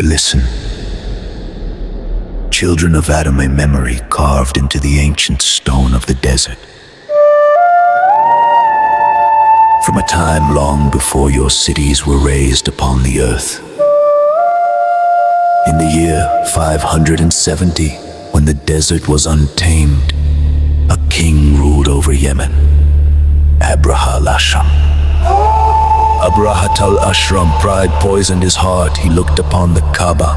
Listen. Children of Adam, a memory carved into the ancient stone of the desert. From a time long before your cities were raised upon the earth. In the year 570, when the desert was untamed, a king ruled over Yemen, Abraha al-Ashram. Abrahat al-Ashram, pride poisoned his heart. He looked upon the Kaaba.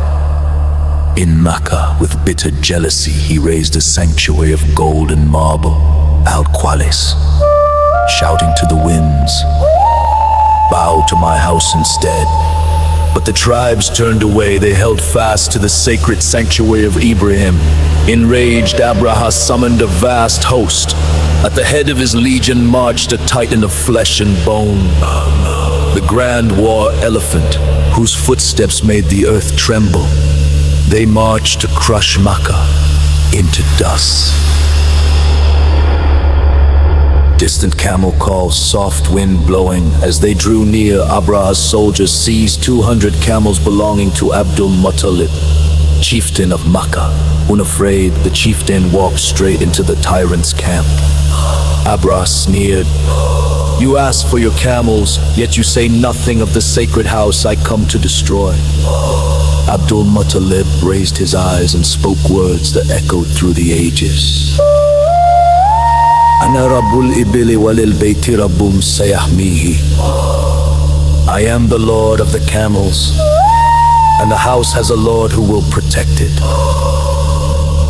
In Makkah, with bitter jealousy, he raised a sanctuary of gold and marble, Al-Qalis, shouting to the winds, "Bow to my house instead." But the tribes turned away. They held fast to the sacred sanctuary of Ibrahim. Enraged, Abraha summoned a vast host. At the head of his legion marched a titan of flesh and bone, the grand war elephant, whose footsteps made the earth tremble. They marched to crush Makkah into dust. Distant camel calls, soft wind blowing. As they drew near, Abraha's soldiers seized 200 camels belonging to Abdul Muttalib, chieftain of Makkah. Unafraid, the chieftain walked straight into the tyrant's camp. Abraha sneered, "You ask for your camels, yet you say nothing of the sacred house I come to destroy." Abdul Muttalib raised his eyes and spoke words that echoed through the ages. "Ana Rabbul Ibili walil Bayti Rabbum sayahmihi." I am the Lord of the camels, and the house has a Lord who will protect it.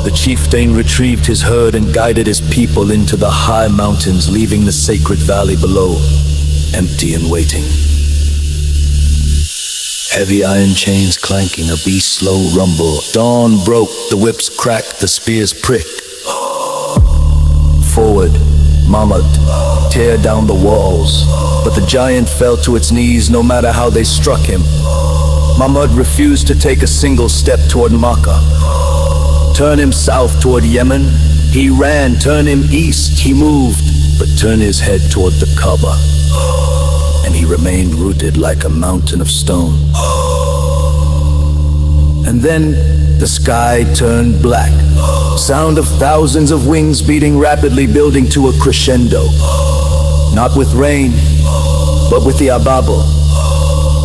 The chieftain retrieved his herd and guided his people into the high mountains, leaving the sacred valley below, empty and waiting. Heavy iron chains clanking, a beast's slow rumble. Dawn broke, the whips cracked, the spears pricked. Forward, Mahmud, tear down the walls. But the giant fell to its knees no matter how they struck him. Mahmud refused to take a single step toward Makkah. Turn him south toward Yemen, he ran. Turn him east, he moved. But turn his head toward the Kaaba, and he remained rooted like a mountain of stone. And then the sky turned black. Sound of thousands of wings beating rapidly, building to a crescendo. Not with rain, but with the ababil.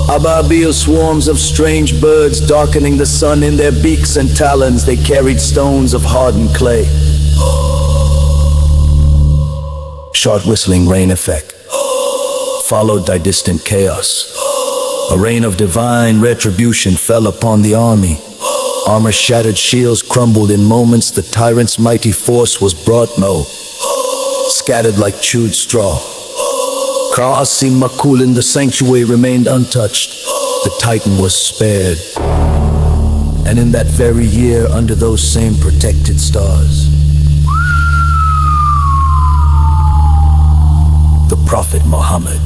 Ababil, swarms of strange birds darkening the sun. In their beaks and talons they carried stones of hardened clay. Short whistling rain effect, followed by distant chaos. A rain of divine retribution fell upon the army. Armor shattered, shields crumbled in moments. The tyrant's mighty force was brought low, scattered like chewed straw. Ka'asim Makul in the sanctuary remained untouched. The titan was spared. And in that very year, under those same protected stars, the Prophet Muhammad